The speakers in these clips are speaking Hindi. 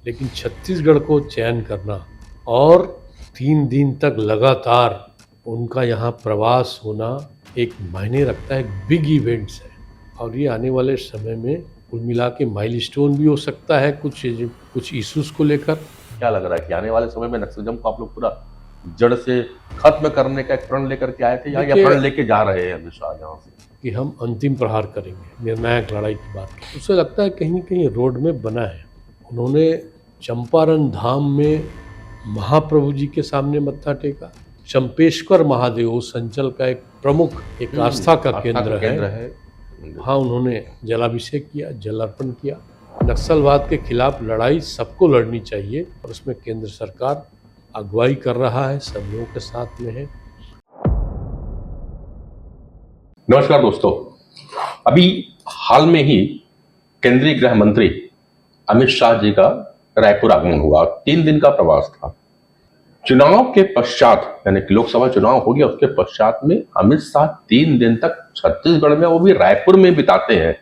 लेकिन छत्तीसगढ़ को चयन करना और 3 दिन तक लगातार उनका यहाँ प्रवास होना एक मायने रखता है, बिग इवेंट्स है। और ये आने वाले समय में कुल मिला के माइलस्टोन भी हो सकता है कुछ इश्यूज को लेकर। क्या लग रहा है कि आने वाले समय में नक्सलिज्म को आप लोग पूरा जड़ से खत्म करने का एक प्रण लेकर के आए थे या प्रण लेके जा रहे हैं अमित शाह यहाँ से कि हम अंतिम प्रहार करेंगे, निर्णायक लड़ाई की बात की? उससे लगता है कहीं कहीं रोड में बना है। उन्होंने चंपारण धाम में महाप्रभु जी के सामने मत्था टेका। चंपेश्वर महादेव संचल का एक प्रमुख एक आस्था का केंद्र है। वहाँ उन्होंने जलाभिषेक किया, जल अर्पण किया। नक्सलवाद के खिलाफ लड़ाई सबको लड़नी चाहिए और उसमें केंद्र सरकार अगुवाई कर रहा है, सब लोगों के साथ में है। नमस्कार दोस्तों, अभी हाल में ही केंद्रीय गृह मंत्री अमित शाह जी का रायपुर आगमन हुआ। 3 दिन का प्रवास था। चुनाव के पश्चात, यानी कि लोकसभा चुनाव हो गया, उसके पश्चात में अमित शाह 3 दिन तक छत्तीसगढ़ में, वो भी रायपुर में बिताते हैं।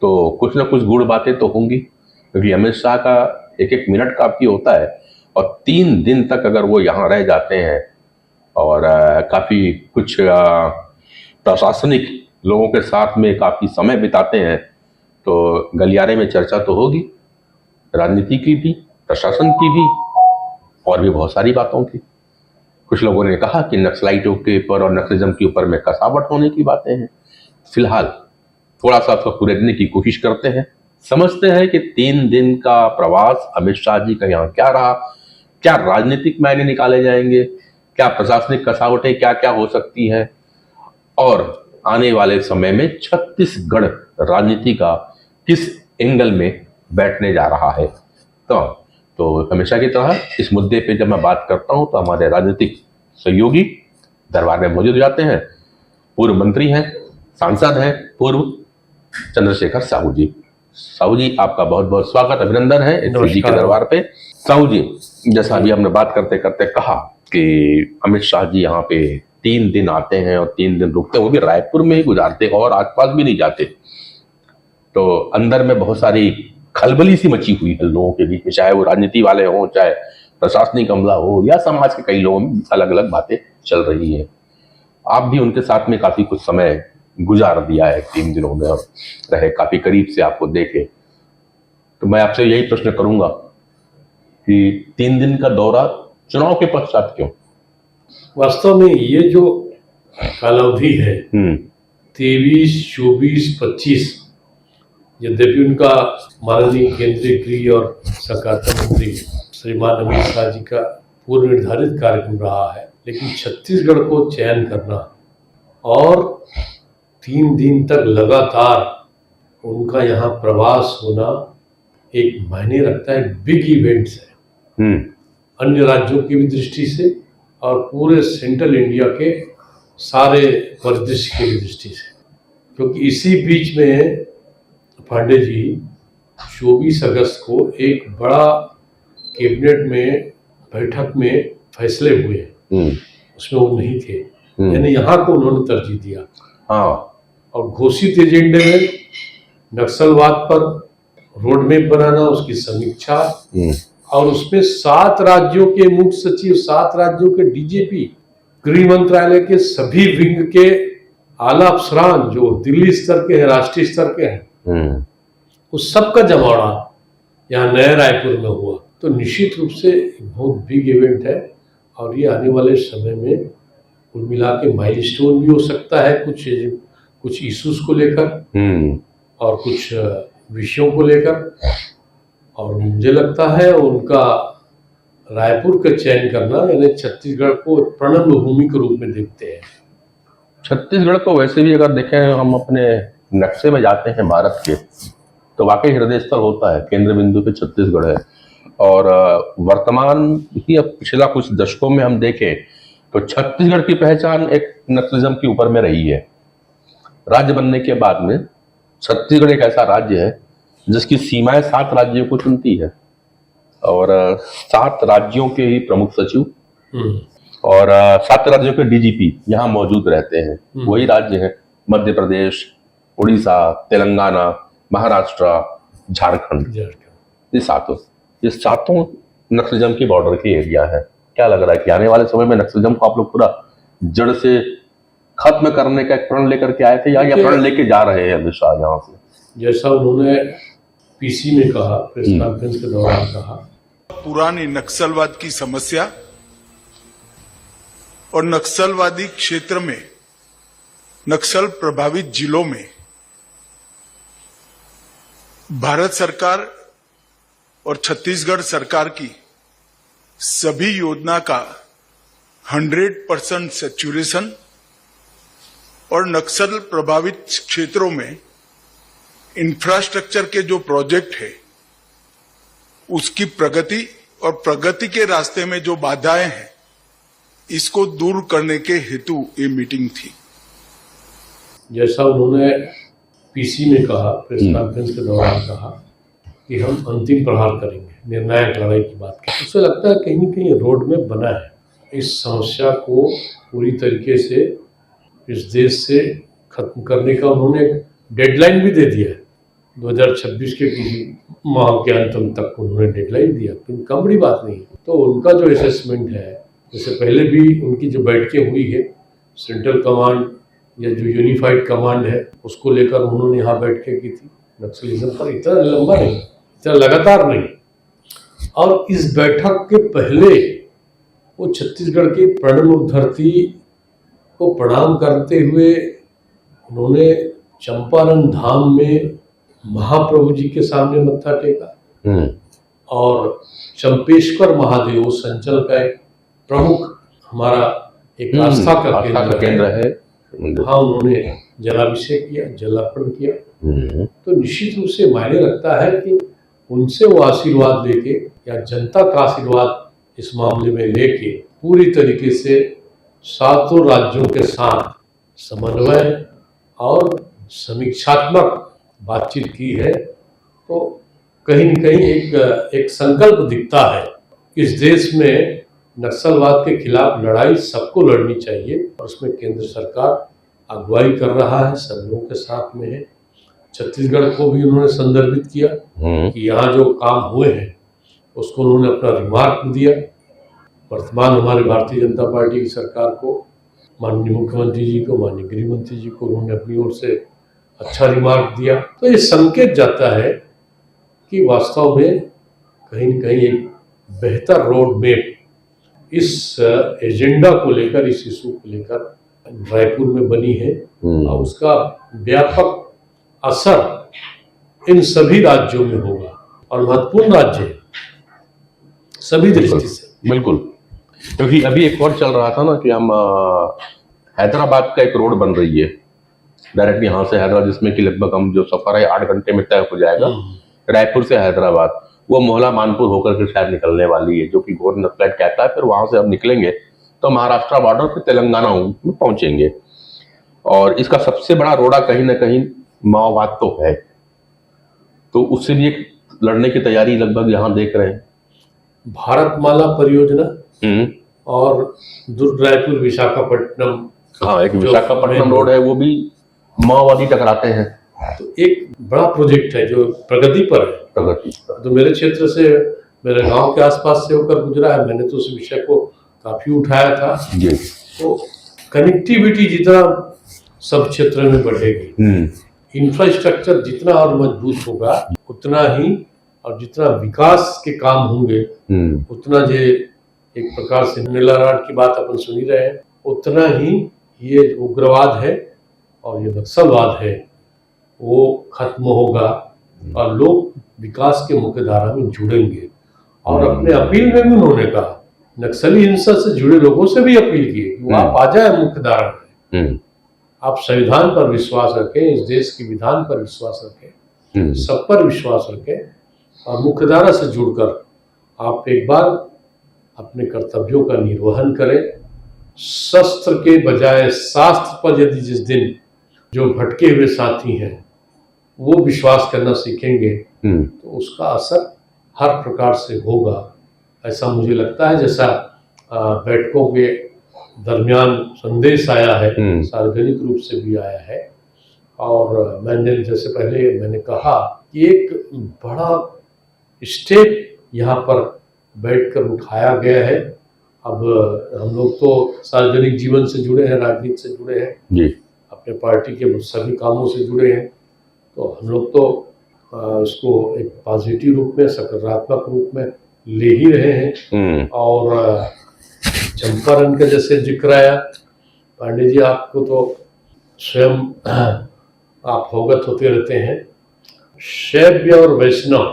तो कुछ ना कुछ गूढ़ बातें तो होंगी, क्योंकि अमित शाह का एक एक मिनट काफी होता है और 3 दिन तक अगर वो यहाँ रह जाते हैं और काफी कुछ प्रशासनिक लोगों के साथ में काफी समय बिताते हैं, तो गलियारे में चर्चा तो होगी, राजनीति की भी, प्रशासन की भी और भी बहुत सारी बातों की। कुछ लोगों ने कहा कि नक्सलाइटों के ऊपर और नक्सलिज्म के ऊपर में कसावट होने की बातें हैं। फिलहाल थोड़ा सा उसको कुरेदने की कोशिश करते हैं, समझते हैं कि 3 दिन का प्रवास अमित शाह जी का यहाँ क्या रहा, क्या राजनीतिक मायने निकाले जाएंगे, क्या प्रशासनिक कसावटें क्या क्या हो सकती हैं और आने वाले समय में छत्तीसगढ़ राजनीति का किस एंगल में बैठने जा रहा है। तो हमेशा की तरह इस मुद्दे पे जब मैं बात करता हूं तो हमारे राजनीतिक सहयोगी दरबार में मौजूद हो जाते हैं। पूर्व मंत्री हैं, सांसद हैं, पूर्व चंद्रशेखर साहू जी। साहू जी, आपका बहुत बहुत स्वागत, अभिनंदन है एसपी जी के दरबार पे। साहू जी, जैसा अभी हमने बात करते करते कहा कि अमित शाह जी यहाँ पे 3 दिन आते हैं और 3 दिन रुकते हैं, वो भी रायपुर में ही गुजारते हैं और आसपास भी नहीं जाते। तो अंदर में बहुत सारी खलबली सी मची हुई है लोगों के बीच में, चाहे वो राजनीति वाले हों, चाहे प्रशासनिक अमला हो या समाज के कई लोगों में अलग अलग बातें चल रही है। आप भी उनके साथ में काफी कुछ समय गुजार दिया है 3 दिनों में और रहे, काफी करीब से आपको देखे। तो मैं आपसे यही प्रश्न करूंगा कि 3 दिन का दौरा चुनाव के पश्चात क्यों? वास्तव में ये जो कालावधि है 23, 24, 25, यद्यपि उनका माननीय केंद्रीय गृह और सहकारिता मंत्री श्रीमान अमित शाह जी का पूर्व निर्धारित कार्यक्रम रहा है, लेकिन छत्तीसगढ़ को चयन करना और 3 दिन तक लगातार उनका यहाँ प्रवास होना एक मायने रखता है, बिग इवेंट्स है अन्य राज्यों की भी दृष्टि से और पूरे सेंट्रल इंडिया के सारे परिदृश्य की भी दृष्टि से। क्योंकि इसी बीच में पांडे जी 24 अगस्त को एक बड़ा कैबिनेट में बैठक में फैसले हुए, उसमें वो नहीं थे, यानी यहाँ को उन्होंने तरजीह दिया। और घोषित एजेंडे में नक्सलवाद पर रोड मैप बनाना, उसकी समीक्षा और उसमें 7 राज्यों के मुख्य सचिव, 7 राज्यों के डीजीपी, गृह मंत्रालय के सभी विंग के आला अफसरान जो दिल्ली स्तर के हैं, राष्ट्रीय स्तर के हैं, उस सब का जमावड़ा यहाँ नए रायपुर में हुआ। तो निश्चित रूप से बहुत बिग इवेंट है और ये आने वाले समय में कुल मिला के माइलस्टोन भी हो सकता है कुछ इश्यूज को लेकर और कुछ विषयों को लेकर। और मुझे लगता है उनका रायपुर का चयन करना, यानी छत्तीसगढ़ को प्रणब भूमि के रूप में देखते हैं। छत्तीसगढ़ को वैसे भी अगर देखें हम अपने नक्शे में जाते हैं भारत के, तो वाकई हृदय स्थल होता है, केंद्र बिंदु पे छत्तीसगढ़ है। और वर्तमान ही पिछला कुछ दशकों में हम देखें तो छत्तीसगढ़ की पहचान एक नक्सलिज्म के ऊपर में रही है। राज्य बनने के बाद में छत्तीसगढ़ एक ऐसा राज्य है जिसकी सीमाएं 7 राज्यों को चुनती है और 7 राज्यों के ही प्रमुख सचिव और 7 राज्यों के डीजीपी यहाँ मौजूद रहते हैं। वही राज्य है मध्य प्रदेश, उड़ीसा, तेलंगाना, महाराष्ट्र, झारखंड, ये 7 ये सातों नक्सलिज्म की बॉर्डर की एरिया है। क्या लग रहा है कि आने वाले समय में नक्सलिज्म को आप लोग पूरा जड़ से खत्म करने का एक प्रण लेकर के आए थे या ये प्रण लेके जा रहे हैं अमित शाह यहाँ से? जैसा उन्होंने पीसी में कहा, प्रेस कॉन्फ्रेंस के दौरान कहा, पुरानी नक्सलवाद की समस्या और नक्सलवादी क्षेत्र में नक्सल प्रभावित जिलों में भारत सरकार और छत्तीसगढ़ सरकार की सभी योजना का 100% सैचुरेशन और नक्सल प्रभावित क्षेत्रों में इंफ्रास्ट्रक्चर के जो प्रोजेक्ट है उसकी प्रगति और प्रगति के रास्ते में जो बाधाएं हैं इसको दूर करने के हेतु ये मीटिंग थी। जैसा उन्होंने पीसी में कहा, प्रेस कॉन्फ्रेंस के दौरान कहा कि हम अंतिम प्रहार करेंगे, निर्णायक लड़ाई की बात की। उससे लगता है कहीं न कहीं रोड में बना है। इस समस्या को पूरी तरीके से इस देश से खत्म करने का उन्होंने एक डेडलाइन भी दे दिया है। 2026 के किसी माह के अंत तक उन्होंने डेडलाइन दिया, लेकिन कम बड़ी बात नहीं है। तो उनका जो असेसमेंट है, जैसे पहले भी उनकी जो बैठकें हुई है, सेंट्रल कमांड या जो यूनिफाइड कमांड है उसको लेकर उन्होंने यहाँ बैठकें की थी। नक्सलिज्म पर इतना लंबा नहीं, इतना लगातार नहीं। और इस बैठक के पहले वो छत्तीसगढ़ की प्रणब धरती को प्रणाम करते हुए उन्होंने चंपारण धाम में महाप्रभु जी के सामने मत्था टेका और चंपेश्वर महादेव संचल का एक प्रमुख हमारा एक आस्था का केंद्र है, वहाँ उन्होंने जलाभिषेक किया, जलार्पण किया। तो निश्चित रूप से मायने रखता है कि उनसे वो आशीर्वाद लेके या जनता का आशीर्वाद इस मामले में लेके पूरी तरीके से सातों राज्यों के साथ समन्वय और समीक्षात्मक बातचीत की है। तो कहीं न कहीं एक संकल्प दिखता है। इस देश में नक्सलवाद के खिलाफ लड़ाई सबको लड़नी चाहिए और उसमें केंद्र सरकार अगुवाई कर रहा है, सब लोगों के साथ में है। छत्तीसगढ़ को भी उन्होंने संदर्भित किया कि यहाँ जो काम हुए हैं उसको उन्होंने अपना रिमार्क दिया। वर्तमान हमारे भारतीय जनता पार्टी की सरकार को, माननीय मुख्यमंत्री जी को, माननीय गृह मंत्री जी को उन्होंने अपनी ओर से अच्छा रिमार्क दिया। तो ये संकेत जाता है कि वास्तव में कहीं न कहीं एक बेहतर रोड मैप इस एजेंडा को लेकर, इस इशू को लेकर रायपुर में बनी है और उसका व्यापक असर इन सभी राज्यों में होगा और महत्वपूर्ण राज्य है सभी दृष्टि से। बिल्कुल, क्योंकि अभी एक और चल रहा था ना कि हम हैदराबाद का एक रोड बन रही है डायरेक्ट यहाँ से हैदराबाद, जिसमें कि लगभग हम जो सफर है 8 घंटे में तय हो जाएगा रायपुर से हैदराबाद। वो मोहला मानपुर होकर के शायद निकलने वाली है, जो कि घोर नक्सलाइट कहता है। फिर वहां से हम निकलेंगे तो महाराष्ट्र बॉर्डर पे तेलंगाना में पहुंचेंगे और इसका सबसे बड़ा रोड़ा कहीं ना कहीं माओवाद तो है, तो उससे भी एक लड़ने की तैयारी लगभग यहाँ देख रहे हैं। भारतमाला परियोजना और दुर्ग रायपुर विशाखापट्टनम, हाँ, एक विशाखापट्टनम रोड है, वो भी माओवादी टकराते हैं। तो एक बड़ा प्रोजेक्ट है जो प्रगति पर है। तो मेरे क्षेत्र से, मेरे गांव के आसपास से होकर गुजरा है। मैंने तो उस विषय को काफी उठाया था जी। तो कनेक्टिविटी जितना सब क्षेत्र में बढ़ेगी, इंफ्रास्ट्रक्चर जितना और मजबूत होगा उतना ही, और जितना विकास के काम होंगे उतना, जो एक प्रकार से नीलाराट की बात अपन सुनी रहे हैं, उतना ही ये उग्रवाद है और ये नक्सलवाद है वो खत्म होगा और लोग विकास के मुख्य धारा में जुड़ेंगे। और अपने अपील में भी उन्होंने कहा, नक्सली हिंसा से जुड़े लोगों से भी अपील की कि वो आप आ जाए मुख्य धारा में, आप संविधान पर विश्वास रखें, इस देश के विधान पर विश्वास रखें, सब पर विश्वास रखें और मुख्य धारा से जुड़कर आप एक बार अपने कर्तव्यों का निर्वहन करें। शस्त्र के बजाय शास्त्र पर यदि जिस दिन जो भटके हुए साथी हैं वो विश्वास करना सीखेंगे तो उसका असर हर प्रकार से होगा, ऐसा मुझे लगता है। जैसा बैठकों के दरमियान संदेश आया है, सार्वजनिक रूप से भी आया है। और मैंने, जैसे पहले मैंने कहा कि एक बड़ा स्टेप यहाँ पर बैठकर उठाया गया है। अब हम लोग तो सार्वजनिक जीवन से जुड़े हैं, राजनीति से जुड़े हैं जी, अपने पार्टी के सभी कामों से जुड़े हैं, तो हम लोग तो उसको एक पॉजिटिव रूप में, सकारात्मक रूप में ले ही रहे हैं। और चंपारण का जैसे जिक्र आया, पांडे जी आपको तो स्वयं आप अवगत होते रहते हैं, शैव और वैष्णव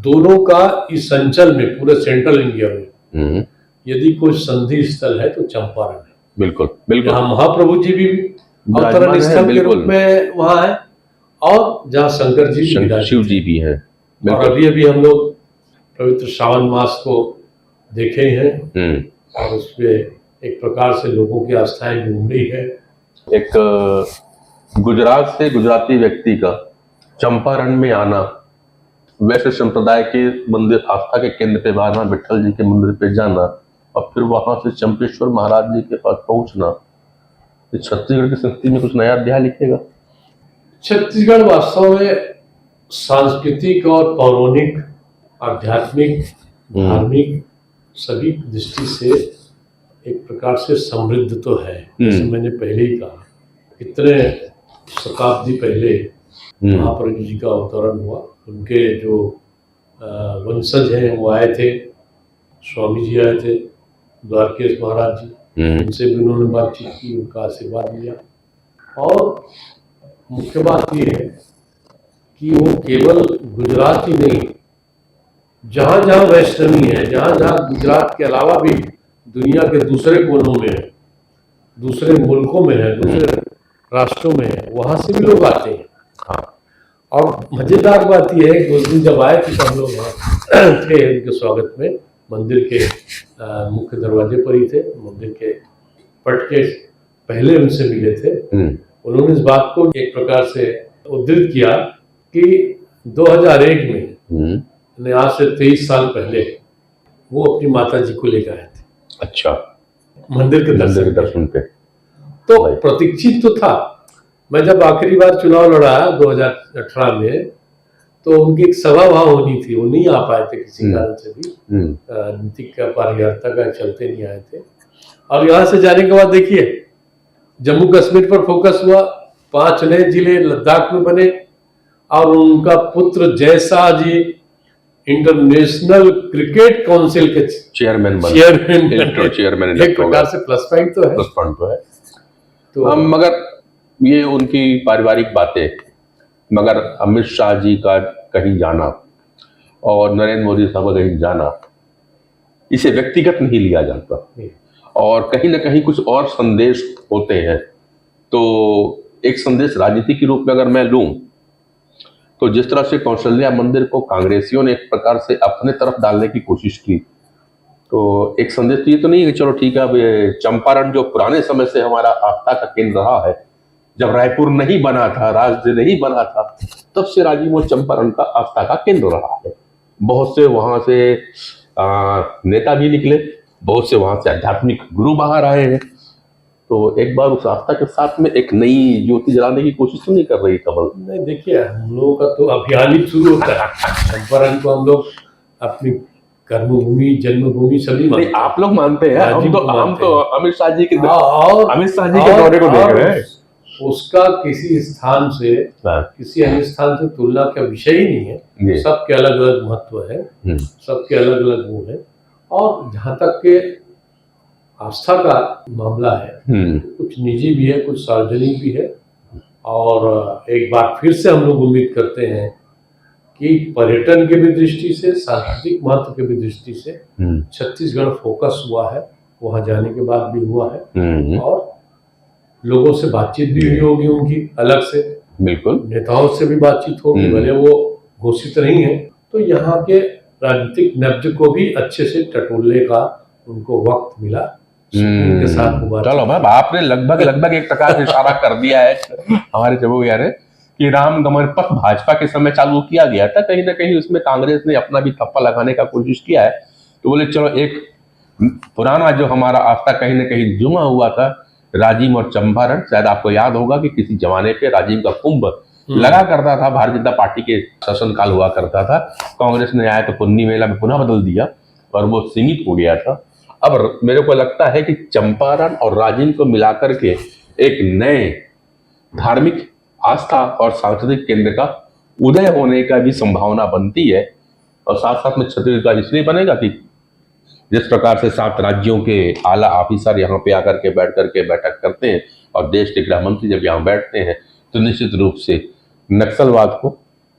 दोनों का इस अंचल में, पूरे सेंट्रल इंडिया में यदि कोई संधि स्थल है तो चंपारण है। बिल्कुल बिल्कुल। जहाँ महाप्रभु जी भी अवतरण स्थल के रूप में वहाँ है, और जहाँ शंकर जी शिव जी भी हैं। और अभी हम लोग पवित्र श्रावण मास को देखे हैं, और उसमें एक प्रकार से लोगों की आस्थाएं जुड़ रही है। एक गुजरात से गुजराती व्यक्ति का चंपारण में आना, वैसे संप्रदाय के मंदिर, आस्था के केंद्र पे आना, विठल जी के मंदिर पे जाना, और फिर वहां से चंपेश्वर महाराज जी के पास पहुंचना, छत्तीसगढ़ की संस्कृति में कुछ नया अध्याय लिखेगा। छत्तीसगढ़ वास्तव में सांस्कृतिक और पौराणिक, आध्यात्मिक, धार्मिक सभी दृष्टि से एक प्रकार से समृद्ध तो है। जैसे मैंने पहले ही कहा, इतने शताब्दी पहले महाप्रभु जी का अवतरण हुआ, उनके जो वंशज हैं वो आए थे, स्वामी जी आए थे, द्वारकेश महाराज जी, उनसे भी उन्होंने बातचीत की, उनका आशीर्वाद लिया। और मुख्य बात ये है कि वो केवल गुजरात ही नहीं, जहाँ जहाँ वैष्णवी है, जहाँ जहाँ गुजरात के अलावा भी दुनिया के दूसरे कोनों में है, दूसरे मुल्कों में है, दूसरे राष्ट्रों में है, वहाँ से भी लोग आते हैं। हाँ, और मजेदार बात यह है कि उस दिन जब आए थे तो हम लोग थे उनके स्वागत में, मंदिर के मुख्य दरवाजे पर ही थे, मंदिर के पट के पहले उनसे मिले थे। उन्होंने इस बात को एक प्रकार से उद्धृत किया कि 2001 में, आज से 23 साल पहले, वो अपनी माता जी को लेकर आए थे। अच्छा, मंदिर के दर्शन पे। तो भाई, प्रतीक्षित तो था। मैं जब आखिरी बार चुनाव लड़ा 2018 में, तो उनकी एक सभा वहां होनी थी, वो नहीं आ पाए थे किसी कारण से भी, राजनीतिक पारिवारिकता का चलते नहीं आए थे। और यहाँ से जाने के बाद देखिए, जम्मू कश्मीर पर फोकस हुआ, 5 नए जिले लद्दाख में बने, और उनका पुत्र जयशाह जी इंटरनेशनल क्रिकेट काउंसिल के चेयरमैन एक प्रकार से प्लस पॉइंट तो है। तो मगर ये उनकी पारिवारिक बातें, मगर अमित शाह जी का कहीं जाना और नरेंद्र मोदी साहब का कहीं जाना, इसे व्यक्तिगत नहीं लिया जाता, और कहीं ना कहीं कुछ और संदेश होते हैं। तो एक संदेश राजनीति के रूप में अगर मैं लूं, तो जिस तरह से कौशल्या मंदिर को कांग्रेसियों ने एक प्रकार से अपने तरफ डालने की कोशिश की, तो एक संदेश तो ये तो नहीं है कि चलो ठीक है, अब चंपारण जो पुराने समय से हमारा आस्था का केंद्र रहा है, जब रायपुर नहीं बना था, राज्य नहीं बना था, तब से राजीव और चंपारण का आस्था का केंद्र रहा है। बहुत से वहां से नेता भी निकले, बहुत से वहां से आध्यात्मिक गुरु बाहर आए हैं। तो एक बार उस आस्था के साथ में एक नई ज्योति जलाने की कोशिश तो नहीं कर रही कमल? नहीं, देखिए, हम लोगों का तो अभियान ही शुरू होता है। चंपारण को हम लोग अपनी कर्मभूमि, जन्मभूमि सभी मानते हैं। आप लोग मानते हैं, हम तो अमित शाह जी के दौरे को देख रहे हैं। उसका किसी स्थान से, किसी अन्य स्थान से तुलना का विषय ही नहीं है। सबके अलग अलग महत्व है, सबके अलग अलग वो है। और जहाँ तक के आस्था का मामला है, कुछ निजी भी है, कुछ सार्वजनिक भी है। और एक बार फिर से हम लोग उम्मीद करते हैं कि पर्यटन के भी दृष्टि से, सांस्कृतिक महत्व के भी दृष्टि से छत्तीसगढ़ फोकस हुआ है, वहां जाने के बाद भी हुआ है। और लोगों से बातचीत भी हुई होगी उनकी अलग से, बिल्कुल, नेताओं से भी बातचीत होगी, भले वो घोषित नहीं है। तो यहाँ के राजनीतिक नब्ज को भी अच्छे से टटोलने का उनको वक्त मिला। उनके साथ चलो भाई, आपने लगभग एक प्रकार से इशारा कर दिया है हमारे जम्मू भैया ने कि राम गमन पथ भाजपा के समय चालू किया गया था, कहीं ना कहीं उसमें कांग्रेस ने अपना भी थप्पा लगाने का कोशिश किया है। तो बोले चलो एक पुराना जो हमारा आस्था कहीं ना कहीं जुमा हुआ था, राजिम और चंपारण, शायद आपको याद होगा कि किसी जमाने पे राजिम का कुंभ लगा करता था, भारतीय जनता पार्टी के शासनकाल हुआ करता था, कांग्रेस ने आया तो पुन्नी मेला में पुनः बदल दिया और वो सीमित हो गया था। अब मेरे को लगता है कि चंपारण और राजिम को मिलाकर के एक नए धार्मिक आस्था और सांस्कृतिक केंद्र का उदय होने का भी संभावना बनती है। और साथ साथ में छत्तीसगढ़ इसलिए बनेगा कि जिस प्रकार से 7 राज्यों के आला ऑफिसर यहाँ पे आकर के बैठक करते हैं और देश के गृह मंत्री जब यहाँ बैठते हैं तो निश्चित रूप से नक्सलवाद को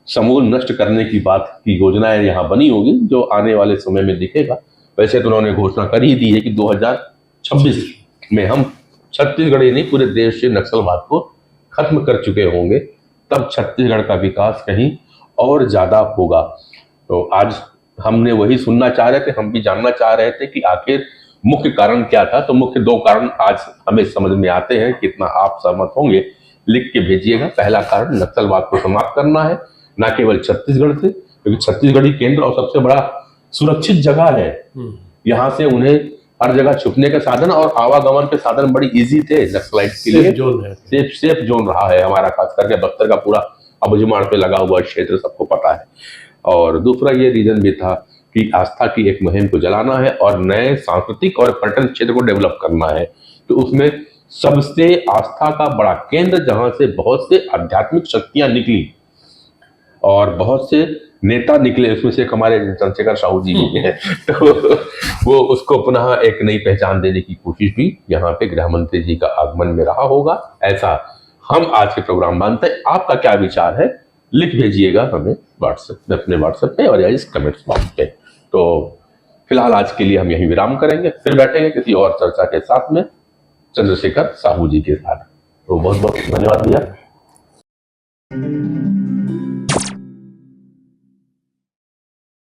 समूल नष्ट करने की बात की योजनाएं यहाँ बनी होगी, जो आने वाले समय में दिखेगा। वैसे तो उन्होंने घोषणा कर ही दी है कि 2026 में हम छत्तीसगढ़ ही नहीं पूरे देश से नक्सलवाद को खत्म कर चुके होंगे, तब छत्तीसगढ़ का विकास कहीं और ज्यादा होगा। तो आज हमने वही सुनना चाह रहे थे, हम भी जानना चाह रहे थे कि आखिर मुख्य कारण क्या था। तो मुख्य 2 कारण आज हमें समझ में आते हैं, कितना आप सहमत होंगे लिख के भेजिएगा। पहला कारण नक्सलवाद को समाप्त करना है, न केवल छत्तीसगढ़ से, क्योंकि छत्तीसगढ़ ही केंद्र और सबसे बड़ा सुरक्षित जगह है। यहाँ से उन्हें हर जगह छुपने के साधन और आवागमन के साधन बड़ी इजी थे नक्सलाइट के लिए। सेफ जोन रहा है हमारा, खास करके बस्तर का पूरा अबुझमाड़ पे लगा हुआ क्षेत्र सबको पता है। और दूसरा ये रीजन भी था कि आस्था की एक मुहिम को जलाना है और नए सांस्कृतिक और पर्यटन क्षेत्र को डेवलप करना है। तो उसमें सबसे आस्था का बड़ा केंद्र, जहां से बहुत से आध्यात्मिक शक्तियां निकली और बहुत से नेता निकले, उसमें से हमारे चंद्रशेखर साहू जी भी हैं, तो वो उसको पुनः एक नई पहचान देने की कोशिश भी यहाँ पे गृह मंत्री जी का आगमन में रहा होगा, ऐसा हम आज के प्रोग्राम मानते हैं। आपका क्या विचार है लिख भेजिएगा हमें अपने व्हाट्सएप पे और या इस कमेंट्स बॉक्स पे। तो फिलहाल आज के लिए हम यहीं विराम करेंगे, फिर बैठेंगे किसी और चर्चा के साथ में चंद्रशेखर साहू जी के साथ। तो बहुत बहुत धन्यवाद भैया।